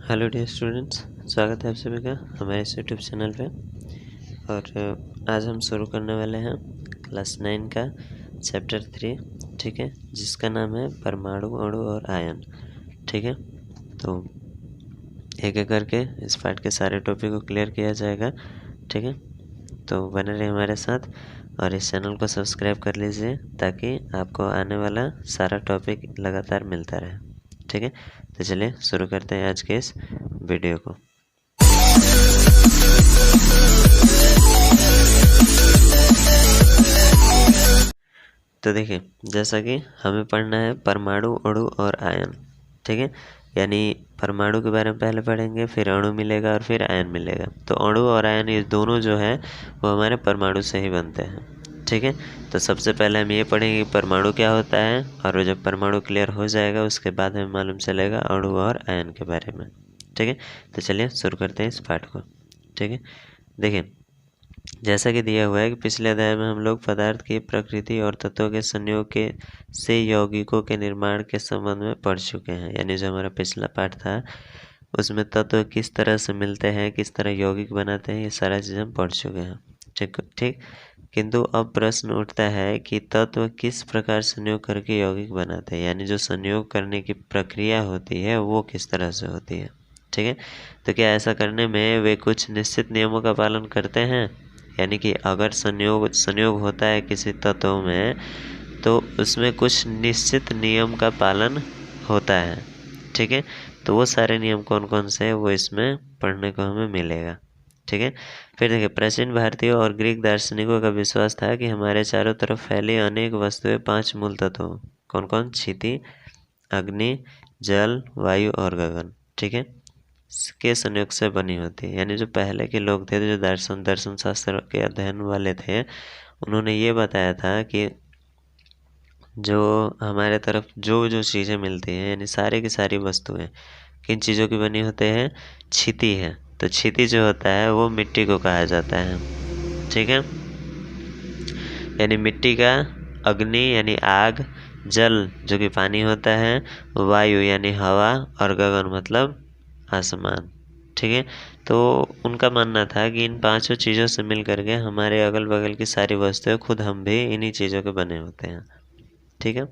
Hello dear students, स्वागत है आप सभी का हमारे इस यूट्यूब चैनल पे। और आज हम शुरू करने वाले हैं क्लास 9 का चैप्टर 3, ठीक है, जिसका नाम है परमाणु, अणु और आयन। ठीक है, तो एक एक करके इस पार्ट के सारे टॉपिक को क्लियर किया जाएगा। ठीक है, तो बने रहिए हमारे साथ और इस चैनल को सब्सक्राइब कर लीजिए ताकि आपको आने वाला सारा टॉपिक लगातार मिलता रहे। ठीक है, तो चलिए शुरू करते हैं आज के इस वीडियो को। तो देखिए, जैसा कि हमें पढ़ना है परमाणु, अणु और आयन। ठीक है, यानी परमाणु के बारे में पहले पढ़ेंगे, फिर अणु मिलेगा और फिर आयन मिलेगा। तो अणु और आयन ये दोनों जो है वो हमारे परमाणु से ही बनते हैं। ठीक है, तो सबसे पहले हम ये पढ़ेंगे कि परमाणु क्या होता है, और जब परमाणु क्लियर हो जाएगा उसके बाद हमें मालूम चलेगा अणु और आयन के बारे में। ठीक है, तो चलिए शुरू करते हैं इस पाठ को। ठीक है, देखिए जैसा कि दिया हुआ है कि पिछले अध्याय में हम लोग पदार्थ की प्रकृति और तत्वों के संयोग के से यौगिकों के निर्माण के संबंध में पढ़ चुके हैं। यानी जो हमारा पिछला पाठ था उसमें तत्व किस तरह से मिलते हैं, किस तरह यौगिक बनाते हैं, ये सारा चीज़ हम पढ़ चुके हैं। ठीक, किंतु अब प्रश्न उठता है कि तत्व किस प्रकार संयोग करके यौगिक बनाते हैं, यानी जो संयोग करने की प्रक्रिया होती है वो किस तरह से होती है। ठीक है, तो क्या ऐसा करने में वे कुछ निश्चित नियमों का पालन करते हैं, यानी कि अगर संयोग होता है किसी तत्व में तो उसमें कुछ निश्चित नियम का पालन होता है। ठीक है, तो वो सारे नियम कौन कौन से हैं वो इसमें पढ़ने को हमें मिलेगा। ठीक है, फिर देखिए प्राचीन भारतीय और ग्रीक दार्शनिकों का विश्वास था कि हमारे चारों तरफ फैली अनेक वस्तुएं 5 मूल तत्वों कौन कौन, क्षिति, अग्नि, जल, वायु और गगन, ठीक है, के संयोग से बनी होती है। यानी जो पहले के लोग थे, जो दर्शन शास्त्र के अध्ययन वाले थे, उन्होंने ये बताया था कि जो हमारे तरफ जो जो चीज़ें मिलती हैं, यानी सारी की सारी वस्तुएं किन चीज़ों की बनी होते हैं, क्षिति है। तो क्षिति जो होता है वो मिट्टी को कहा जाता है। ठीक है, यानी मिट्टी का, अग्नि यानी आग, जल जो कि पानी होता है, वायु यानी हवा और गगन मतलब आसमान। ठीक है, तो उनका मानना था कि इन 5 चीज़ों से मिल करके हमारे अगल बगल की सारी वस्तुएं, खुद हम भी इन्हीं चीज़ों के बने होते हैं। ठीक है,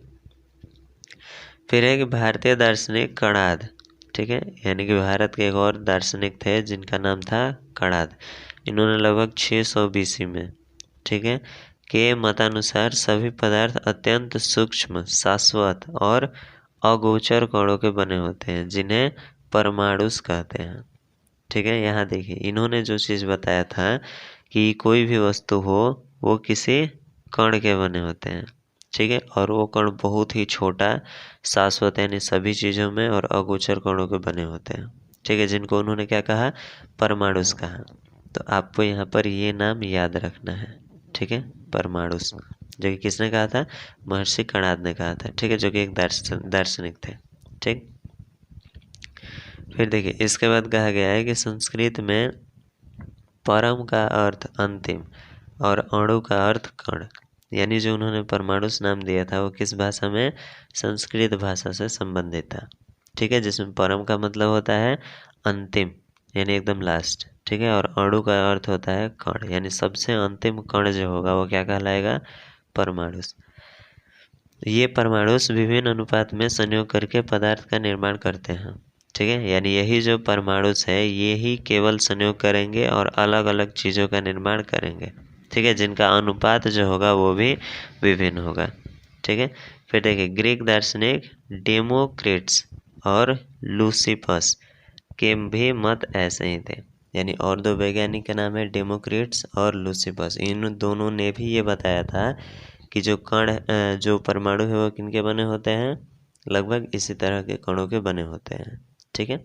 फिर है कि भारतीय दार्शनिक कणाद। ठीक है, यानी कि भारत के एक और दार्शनिक थे जिनका नाम था कणाद। इन्होंने लगभग 600 BC में, ठीक है, के मतानुसार सभी पदार्थ अत्यंत सूक्ष्म, शाश्वत और अगोचर कणों के बने होते हैं जिन्हें परमाणुस कहते हैं। ठीक है, यहाँ देखिए इन्होंने जो चीज़ बताया था कि कोई भी वस्तु हो वो किसी कण के बने होते हैं। ठीक है, और वो कण बहुत ही छोटा, शाश्वत यानी सभी चीज़ों में, और अगोचर कणों के बने होते हैं। ठीक है, जिनको उन्होंने क्या कहा, परमाणुस कहा। तो आपको यहाँ पर ये नाम याद रखना है। ठीक है, परमाणुस, जो कि किसने कहा था, महर्षि कणाद ने कहा था। ठीक है, जो कि एक दार्शनिक थे। ठीक, फिर देखिए इसके बाद कहा गया है कि संस्कृत में परम का अर्थ अंतिम और अणु का अर्थ कण। यानी जो उन्होंने परमाणुस नाम दिया था वो किस भाषा में, संस्कृत भाषा से संबंधित था। ठीक है, जिसमें परम का मतलब होता है अंतिम यानी एकदम लास्ट। ठीक है, और अणु का अर्थ होता है कण, यानी सबसे अंतिम कण जो होगा वो क्या कहलाएगा, परमाणुस। ये परमाणुस विभिन्न अनुपात में संयोग करके पदार्थ का निर्माण करते हैं। ठीक है, यानी यही जो परमाणुस है ये ही केवल संयोग करेंगे और अलग अलग चीज़ों का निर्माण करेंगे। ठीक है, जिनका अनुपात जो होगा वो भी विभिन्न होगा। ठीक है, फिर देखिए ग्रीक दार्शनिक डेमोक्रिट्स और लूसिफस के भी मत ऐसे ही थे। यानी और 2 वैज्ञानिक का नाम है डेमोक्रिट्स और लूसिफस। इन दोनों ने भी ये बताया था कि जो जो परमाणु है वो किनके बने होते हैं, लगभग इसी तरह के कणों के बने होते हैं। ठीक है,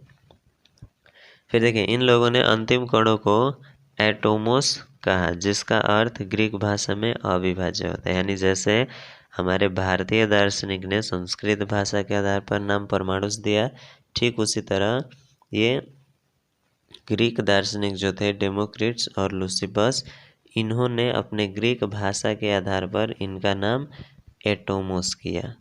फिर देखिए इन लोगों ने अंतिम कणों को एटोमोस कहा, जिसका अर्थ ग्रीक भाषा में अविभाज्य होता है। यानी जैसे हमारे भारतीय दार्शनिक ने संस्कृत भाषा के आधार पर नाम परमाणुस दिया, ठीक उसी तरह ये ग्रीक दार्शनिक जो थे डेमोक्रिट्स और लूसिफस, इन्होंने अपने ग्रीक भाषा के आधार पर इनका नाम एटोमोस किया।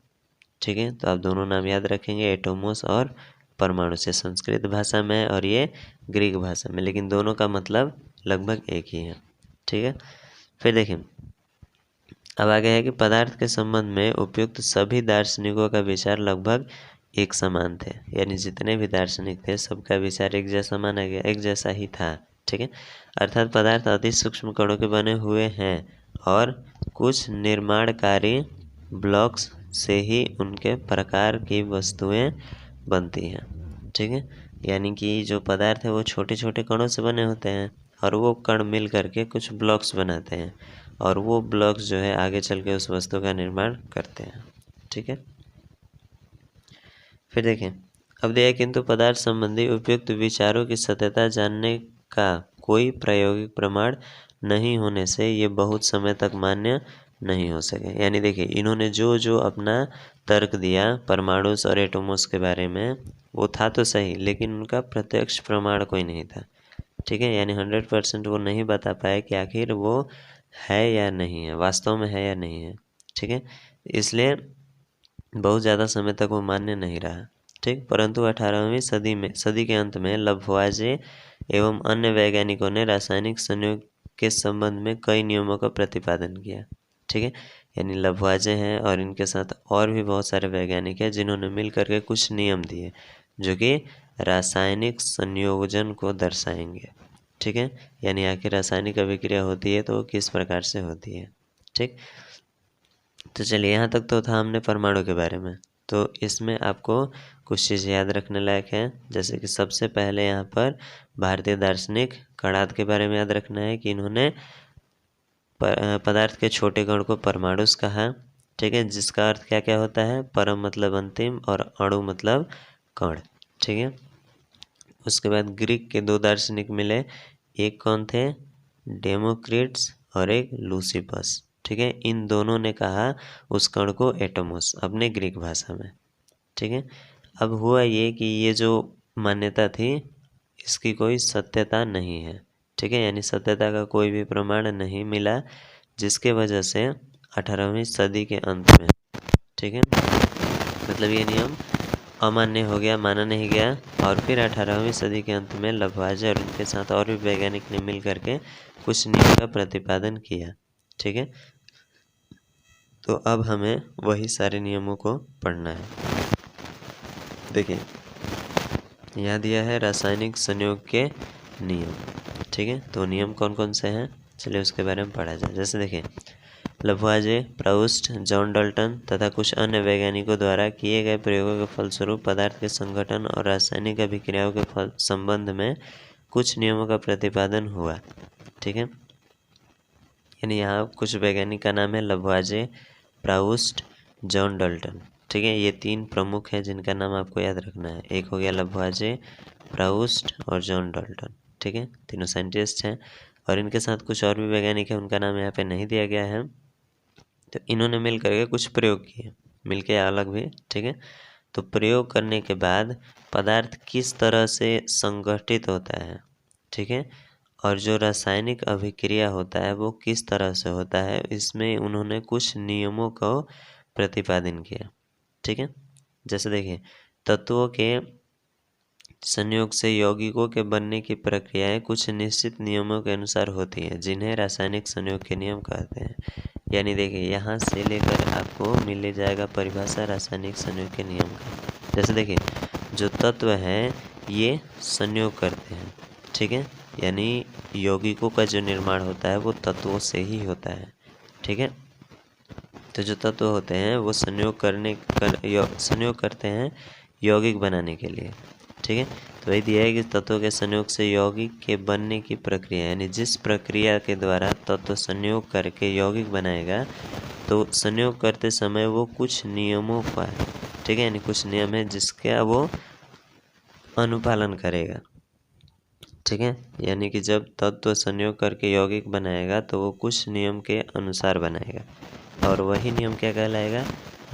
ठीक है, तो आप दोनों नाम याद रखेंगे, एटोमोस और परमाणु से, संस्कृत भाषा में और ये ग्रीक भाषा में, लेकिन दोनों का मतलब लगभग एक ही है। ठीक है, फिर देखिए अब आगे है कि पदार्थ के संबंध में उपयुक्त सभी दार्शनिकों का विचार लगभग एक समान थे, यानी जितने भी दार्शनिक थे सबका विचार एक जैसा माना गया, एक जैसा ही था। ठीक है, अर्थात पदार्थ अति सूक्ष्म कणों के बने हुए हैं और कुछ निर्माणकारी ब्लॉक्स से ही उनके प्रकार की वस्तुएं बनती हैं। ठीक है, यानी कि जो पदार्थ है वो छोटे छोटे कणों से बने होते हैं और वो कण मिल करके कुछ ब्लॉक्स बनाते हैं और वो ब्लॉक्स जो है आगे चल के उस वस्तु का निर्माण करते हैं। ठीक है, फिर देखें अब दिया, किंतु पदार्थ संबंधी उपयुक्त विचारों की सत्यता जानने का कोई प्रायोगिक प्रमाण नहीं होने से ये बहुत समय तक मान्य नहीं हो सके। यानी देखिए इन्होंने जो जो अपना तर्क दिया परमाणुस और एटोमोस के बारे में वो था तो सही, लेकिन उनका प्रत्यक्ष प्रमाण कोई नहीं था। ठीक है, यानी 100% वो नहीं बता पाए कि आखिर वो है या नहीं है, वास्तव में है या नहीं है। ठीक है, इसलिए बहुत ज़्यादा समय तक वो मान्य नहीं रहा। ठीक, परंतु 18वीं सदी के अंत में लवॉयजे एवं अन्य वैज्ञानिकों ने रासायनिक संयोग के संबंध में कई नियमों का प्रतिपादन किया। ठीक है, यानी लवॉयजे हैं और इनके साथ और भी बहुत सारे वैज्ञानिक हैं जिन्होंने मिल करके कुछ नियम दिए जो कि रासायनिक संयोजन को दर्शाएंगे। ठीक है, यानी आखिर रासायनिक अभिक्रिया होती है तो वो किस प्रकार से होती है। ठीक, तो चलिए यहाँ तक तो था हमने परमाणु के बारे में। तो इसमें आपको कुछ चीज़ याद रखने लायक है, जैसे कि सबसे पहले यहाँ पर भारतीय दार्शनिक कणाद के बारे में याद रखना है कि इन्होंने पदार्थ के छोटे कण को परमाणुस कहा। ठीक है, जिसका अर्थ क्या क्या होता है, परम मतलब अंतिम और अणु मतलब कण। ठीक है, उसके बाद ग्रीक के दो दार्शनिक मिले, एक कौन थे, डेमोक्रिट्स और एक लूसिपस। ठीक है, इन दोनों ने कहा उस कण को एटोमोस अपने ग्रीक भाषा में। ठीक है, अब हुआ ये कि ये जो मान्यता थी इसकी कोई सत्यता नहीं है। ठीक है, यानी सत्यता का कोई भी प्रमाण नहीं मिला, जिसके वजह से 18वीं सदी के अंत में, ठीक है, मतलब ये नियम अमान्य हो गया, माना नहीं गया। और फिर 18वीं सदी के अंत में लवॉयजे और उनके साथ और भी वैज्ञानिक ने मिल करके कुछ नियम का प्रतिपादन किया। ठीक है, तो अब हमें वही सारे नियमों को पढ़ना है। देखिए यहाँ दिया है रासायनिक संयोग के नियम। ठीक है, तो नियम कौन कौन से हैं, चलिए उसके बारे में पढ़ा जाए। जैसे देखिए लवॉयजे, प्राउस्ट, जॉन डाल्टन तथा कुछ अन्य वैज्ञानिकों द्वारा किए गए प्रयोगों के फलस्वरूप पदार्थ के संगठन और रासायनिक अभिक्रियाओं के संबंध में कुछ नियमों का प्रतिपादन हुआ। ठीक है, यानी यहाँ कुछ वैज्ञानिक का नाम है लवॉयजे, प्राउस्ट, जॉन डाल्टन। ठीक है, ये तीन प्रमुख हैं जिनका नाम आपको याद रखना है। एक हो गया लवॉयजे, प्राउस्ट और जॉन डाल्टन। ठीक है, तीनों साइंटिस्ट हैं और इनके साथ कुछ और भी वैज्ञानिक हैं, उनका नाम यहाँ पे नहीं दिया गया है। तो इन्होंने मिल करके कुछ प्रयोग किए, मिल के अलग भी। ठीक है, तो प्रयोग करने के बाद पदार्थ किस तरह से संगठित होता है, ठीक है, और जो रासायनिक अभिक्रिया होता है वो किस तरह से होता है, इसमें उन्होंने कुछ नियमों को प्रतिपादन किया। ठीक है, जैसे देखिए तत्वों के संयोग से यौगिकों के बनने की प्रक्रियाएं कुछ निश्चित नियमों के अनुसार होती हैं, जिन्हें रासायनिक संयोग के नियम कहते हैं। यानी देखिए यहाँ से लेकर आपको मिल जाएगा परिभाषा रासायनिक संयोग के नियम का। जैसे देखिए जो तत्व हैं ये संयोग करते हैं। ठीक है, यानी यौगिकों का जो निर्माण होता है वो तत्वों से ही होता है। ठीक है, तो जो तत्व होते हैं वो संयोग करते हैं यौगिक बनाने के लिए। ठीक है, तो वही दिया है कि तत्वों के संयोग से यौगिक के बनने की प्रक्रिया, यानी जिस प्रक्रिया के द्वारा तत्व संयोग करके यौगिक बनाएगा तो संयोग करते समय वो कुछ नियमों का, ठीक है, यानी कुछ नियम है जिसका वो अनुपालन करेगा। ठीक है, यानी कि जब तत्व संयोग करके यौगिक बनाएगा तो वो कुछ नियम के अनुसार बनाएगा और वही नियम क्या कहलाएगा,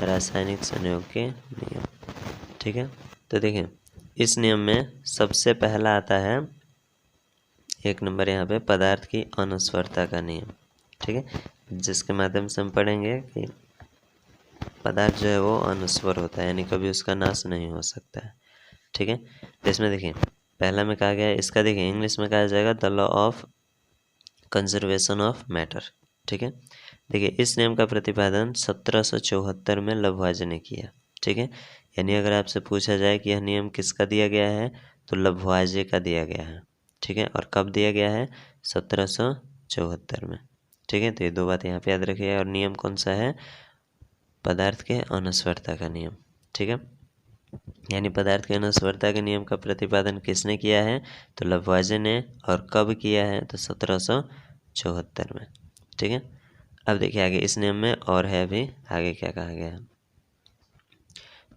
रासायनिक संयोग के नियम। ठीक है, तो देखिए इस नियम में सबसे पहला आता है 1 नंबर यहाँ पे पदार्थ की अनस्वरता का नियम। ठीक है, जिसके माध्यम से हम पढ़ेंगे कि पदार्थ जो है वो अनस्वर होता है, यानी कभी उसका नाश नहीं हो सकता है। ठीक है। तो इसमें देखिए पहला में कहा गया है, इसका देखिए इंग्लिश में कहा जाएगा the law of conservation of matter. ठीक है। देखिए इस नियम का प्रतिपादन 1774 में लभवाजे ने किया। ठीक है। यानी अगर आपसे पूछा जाए कि यह नियम किसका दिया गया है तो लभवाजे का दिया गया है। ठीक है। और कब दिया गया है? 1774 में। ठीक है। तो ये दो बातें यहाँ पे याद रखिए। और नियम कौन सा है? पदार्थ के अनस्वरता का नियम। ठीक है। यानी पदार्थ के अनस्वरता के नियम का प्रतिपादन किसने किया है? तो लभवाजे ने। और कब किया है? तो 1774 में। ठीक है। अब देखिए आगे इस नियम में और है भी, आगे क्या कहा गया है।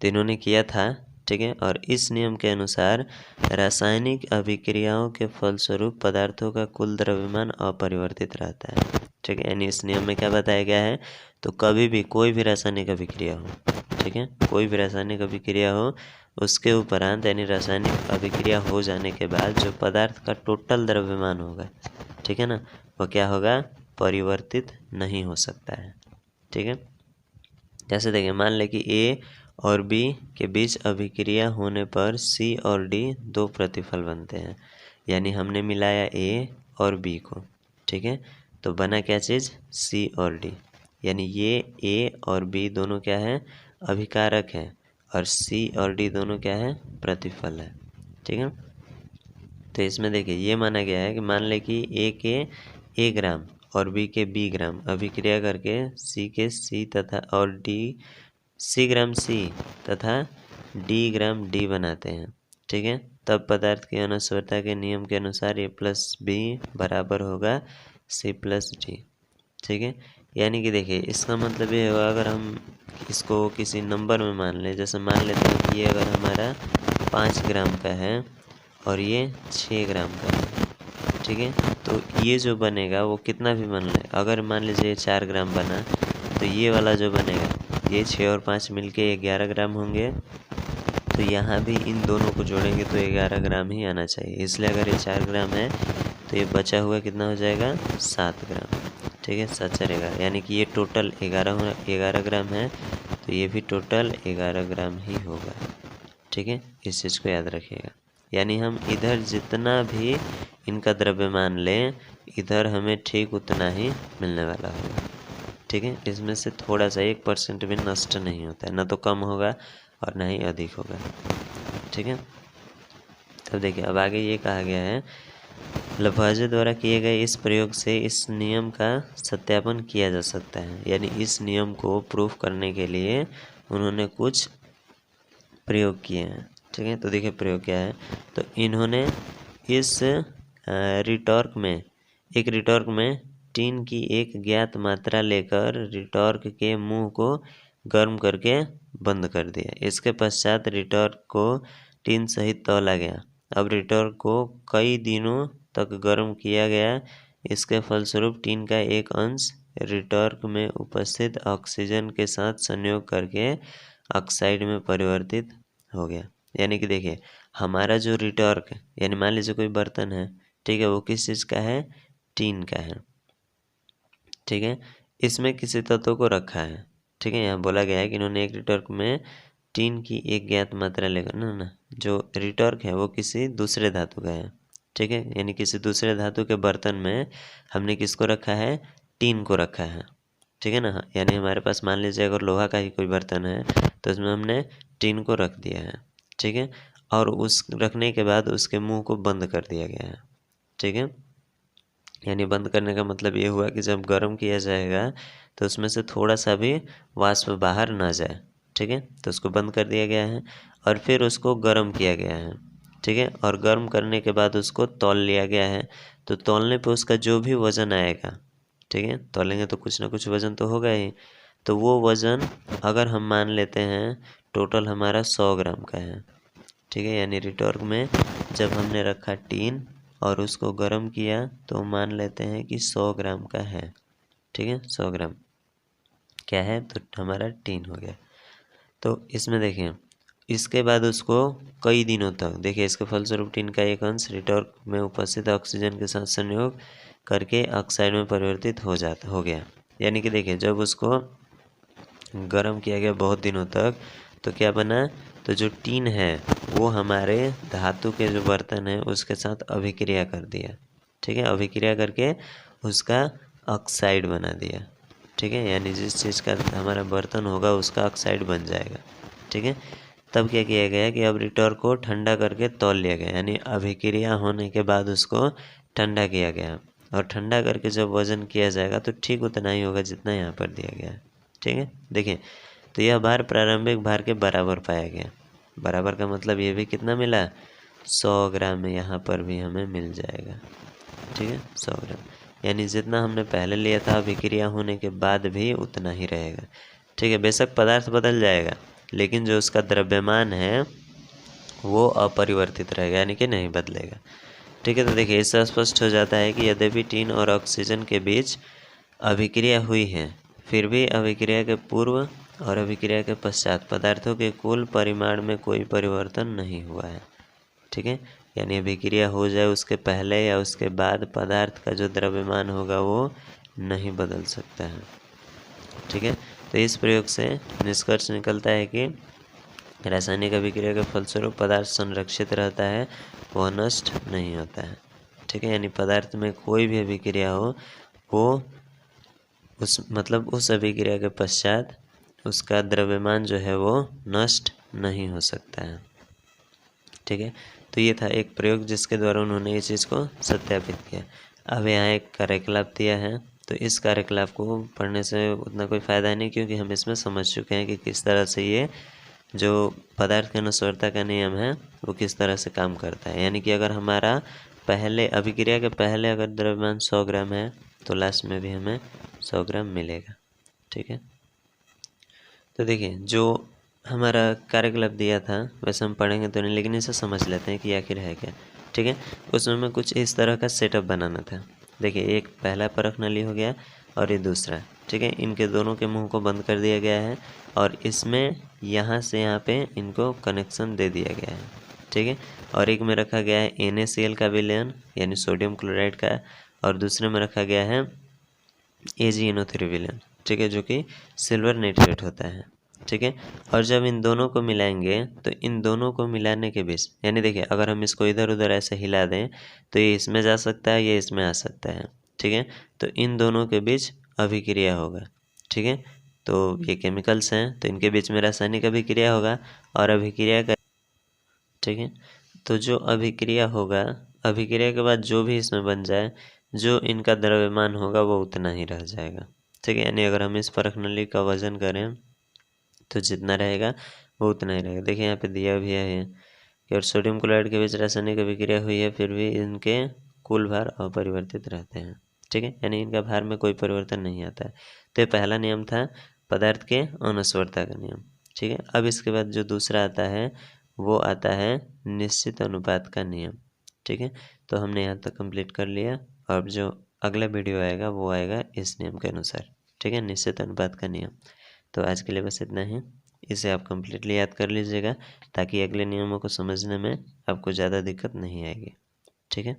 तो इन्होंने किया था। ठीक है। और इस नियम के अनुसार रासायनिक अभिक्रियाओं के फलस्वरूप पदार्थों का कुल द्रव्यमान अपरिवर्तित रहता है। ठीक है। यानी इस नियम में क्या बताया गया है? तो कभी भी कोई भी रासायनिक अभिक्रिया हो, ठीक है, कोई भी रासायनिक अभिक्रिया हो, उसके उपरांत यानी रासायनिक अभिक्रिया हो जाने के बाद जो पदार्थ का टोटल द्रव्यमान होगा, ठीक है ना, वो क्या होगा? परिवर्तित नहीं हो सकता है। ठीक है। जैसे देखिए मान लें कि ए और बी के बीच अभिक्रिया होने पर सी और डी दो प्रतिफल बनते हैं। यानी हमने मिलाया ए और बी को। ठीक है। तो बना क्या चीज़? सी और डी। यानी ये ए और बी दोनों क्या है? अभिकारक है। और सी और डी दोनों क्या है? प्रतिफल है। ठीक है। तो इसमें देखिए ये माना गया है कि मान लें कि ए के ए ग्राम और बी के बी ग्राम अभिक्रिया करके सी के सी तथा और डी सी ग्राम सी तथा डी ग्राम डी बनाते हैं। ठीक है। तब पदार्थ की अनस्वरता के नियम के अनुसार ए प्लस बी बराबर होगा सी प्लस डी। ठीक है। यानी कि देखिए इसका मतलब ये होगा, अगर हम इसको किसी नंबर में मान लें, जैसे मान लेते हैं कि ये अगर हमारा 5 ग्राम का है और ये 6 ग्राम का है। ठीक है। तो ये जो बनेगा वो कितना भी मान लें, अगर मान लीजिए 4 ग्राम बना तो ये वाला जो बनेगा, ये 6 और 5 मिलके 11 ग्राम होंगे। तो यहाँ भी इन दोनों को जोड़ेंगे तो 11 ग्राम ही आना चाहिए। इसलिए अगर ये 4 ग्राम है तो ये बचा हुआ कितना हो जाएगा? 7 ग्राम। ठीक है। 7 4 11, यानी कि ये टोटल 11 ग्राम है, तो ये भी टोटल 11 ग्राम ही होगा। ठीक है। इस चीज़ को याद रखिएगा। यानी हम इधर जितना भी इनका द्रव्यमान लें, इधर हमें ठीक उतना ही मिलने वाला होगा। ठीक है। इसमें से थोड़ा सा 1% भी नष्ट नहीं होता है, ना तो कम होगा और ना ही अधिक होगा। ठीक है। तब देखिए अब आगे ये कहा गया है, लभवाजे द्वारा किए गए इस प्रयोग से इस नियम का सत्यापन किया जा सकता है। यानी इस नियम को प्रूफ करने के लिए उन्होंने कुछ प्रयोग किए हैं। ठीक है। तो देखिए प्रयोग क्या है। तो इन्होंने इस रिटॉर्क में टीन की एक ज्ञात मात्रा लेकर रिटॉर्क के मुंह को गर्म करके बंद कर दिया। इसके पश्चात रिटॉर्क को टीन सहित तौला गया। अब रिटॉर्क को कई दिनों तक गर्म किया गया। इसके फलस्वरूप टीन का एक अंश रिटॉर्क में उपस्थित ऑक्सीजन के साथ संयोग करके ऑक्साइड में परिवर्तित हो गया। यानी कि देखिए हमारा जो रिटॉर्क है, यानी मान लीजिए कोई बर्तन है, ठीक है, वो किस चीज़ का है? टीन का है। ठीक है। इसमें किसी तत्व को रखा है। ठीक है। यहाँ बोला गया है कि इन्होंने एक रिटॉर्क में टीन की एक ज्ञात मात्रा लेकर ना जो रिटॉर्क है वो किसी दूसरे धातु का है। ठीक है। यानी किसी दूसरे धातु के बर्तन में हमने किसको रखा है? टीन को रखा है। ठीक है ना। यानी हमारे पास मान लीजिए अगर लोहा का ही कोई बर्तन है तो उसमें हमने टीन को रख दिया है। ठीक है। और उस रखने के बाद उसके मुंह को बंद कर दिया गया है। ठीक है। यानी बंद करने का मतलब ये हुआ कि जब गर्म किया जाएगा तो उसमें से थोड़ा सा भी वाष्प बाहर ना जाए। ठीक है। तो उसको बंद कर दिया गया है और फिर उसको गर्म किया गया है। ठीक है। और गर्म करने के बाद उसको तौल लिया गया है। तो तौलने पे उसका जो भी वज़न आएगा, ठीक है, तौलेंगे तो कुछ ना कुछ वज़न तो होगा ही। तो वो वज़न अगर हम मान लेते हैं टोटल हमारा 100 ग्राम का है। ठीक है। यानी रिटॉर्क में जब हमने रखा टीन और उसको गर्म किया तो मान लेते हैं कि 100 ग्राम का है। ठीक है। 100 ग्राम क्या है? तो हमारा टीन हो गया। तो इसमें देखिए इसके बाद उसको कई दिनों तक, देखिए इसके फलस्वरूप टीन का एक अंश रिटॉर्क में उपस्थित ऑक्सीजन के साथ संयोग करके ऑक्साइड में परिवर्तित हो गया। यानी कि देखिए जब उसको गर्म किया गया बहुत दिनों तक तो क्या बना? तो तो जो टीन है वो हमारे धातु के जो बर्तन है उसके साथ अभिक्रिया कर दिया, ठीक है, अभिक्रिया करके उसका ऑक्साइड बना दिया, ठीक है, यानी जिस चीज़ का हमारा बर्तन होगा उसका ऑक्साइड बन जाएगा, ठीक है। तब क्या किया गया कि अब रिटॉर को ठंडा करके तौल लिया गया, यानी अभिक्रिया होने के बाद उसको ठंडा किया गया, और ठंडा करके जब वजन किया जाएगा तो ठीक उतना ही होगा जितना यहाँ पर दिया गया है, ठीक है। देखिए, तो यह भार प्रारंभिक भार के बराबर पाया गया। बराबर का मतलब ये भी कितना मिला, 100 ग्राम में यहाँ पर भी हमें मिल जाएगा, ठीक है, 100 ग्राम, यानी जितना हमने पहले लिया था अभिक्रिया होने के बाद भी उतना ही रहेगा, ठीक है। बेशक पदार्थ बदल जाएगा लेकिन जो उसका द्रव्यमान है वो अपरिवर्तित रहेगा, यानी कि नहीं बदलेगा, ठीक है। तो देखिए, इससे स्पष्ट हो जाता है कि यद्यपि टीन और ऑक्सीजन के बीच अभिक्रिया हुई है, फिर भी अभिक्रिया के पूर्व और अभिक्रिया के पश्चात पदार्थों के कुल परिमाण में कोई परिवर्तन नहीं हुआ है, ठीक है। यानी अभिक्रिया हो जाए उसके पहले या उसके बाद पदार्थ का जो द्रव्यमान होगा वो नहीं बदल सकता है, ठीक है। तो इस प्रयोग से निष्कर्ष निकलता है कि रासायनिक अभिक्रिया के फलस्वरूप पदार्थ संरक्षित रहता है, वह नष्ट नहीं होता है, ठीक है। यानी पदार्थ में कोई भी अभिक्रिया हो वो उस अभिक्रिया के पश्चात उसका द्रव्यमान जो है वो नष्ट नहीं हो सकता है, ठीक है। तो ये था एक प्रयोग जिसके द्वारा उन्होंने इस चीज़ को सत्यापित किया। अब यहाँ एक कार्यकलाप दिया है, तो इस कार्यकलाप को पढ़ने से उतना कोई फ़ायदा नहीं, क्योंकि हम इसमें समझ चुके हैं कि किस तरह से ये जो पदार्थ के नश्वरता का नियम है वो किस तरह से काम करता है। यानी कि अगर हमारा पहले अभिक्रिया के पहले अगर द्रव्यमान 100 ग्राम है तो लास्ट में भी हमें 100 ग्राम मिलेगा, ठीक है। तो देखिए, जो हमारा कार्यकलाप दिया था वैसे हम पढ़ेंगे तो नहीं, लेकिन इसे समझ लेते हैं कि आखिर है क्या, ठीक है। उसमें हमें कुछ इस तरह का सेटअप बनाना था। देखिए, एक पहला परख नली हो गया और ये दूसरा, ठीक है। इनके दोनों के मुंह को बंद कर दिया गया है और इसमें यहाँ से यहाँ पे इनको कनेक्शन दे दिया गया है, ठीक है। और एक में रखा गया है NaCl का विलयन यानी सोडियम क्लोराइड का, और दूसरे में रखा गया है AgNO3 विलयन, ठीक है, जो कि सिल्वर नाइट्रेट होता है, ठीक है। और जब इन दोनों को मिलाएंगे तो इन दोनों को मिलाने के बीच, यानी देखिए, अगर हम इसको इधर उधर ऐसे हिला दें तो ये इसमें जा सकता है, ये इसमें आ सकता है, ठीक है। तो इन दोनों के बीच अभिक्रिया होगा, ठीक है। तो ये केमिकल्स हैं तो इनके बीच में रासायनिक अभिक्रिया होगा और अभिक्रिया का, ठीक है। तो जो अभिक्रिया होगा, अभिक्रिया के बाद जो भी इसमें बन जाए, जो इनका द्रव्यमान होगा वो उतना ही रह जाएगा, ठीक है। यानी अगर हम इस परख नली का वजन करें तो जितना रहेगा वो उतना ही रहेगा। देखिए, यहाँ पे दिया भी है कि और सोडियम क्लोराइड के बीच रासायनिक अभिक्रिया हुई है फिर भी इनके कुल भार अपरिवर्तित रहते हैं, ठीक है। यानी इनका भार में कोई परिवर्तन नहीं आता है। तो ये पहला नियम था पदार्थ के अनस्वरता का नियम, ठीक है। अब इसके बाद जो दूसरा आता है वो आता है निश्चित अनुपात का नियम, ठीक है। तो हमने यहाँ तक कंप्लीट कर लिया और जो अगला वीडियो आएगा वो आएगा इस नियम के अनुसार, ठीक है, निश्चित अनुपात का नियम। तो आज के लिए बस इतना ही। इसे आप कम्प्लीटली याद कर लीजिएगा ताकि अगले नियमों को समझने में आपको ज़्यादा दिक्कत नहीं आएगी, ठीक है।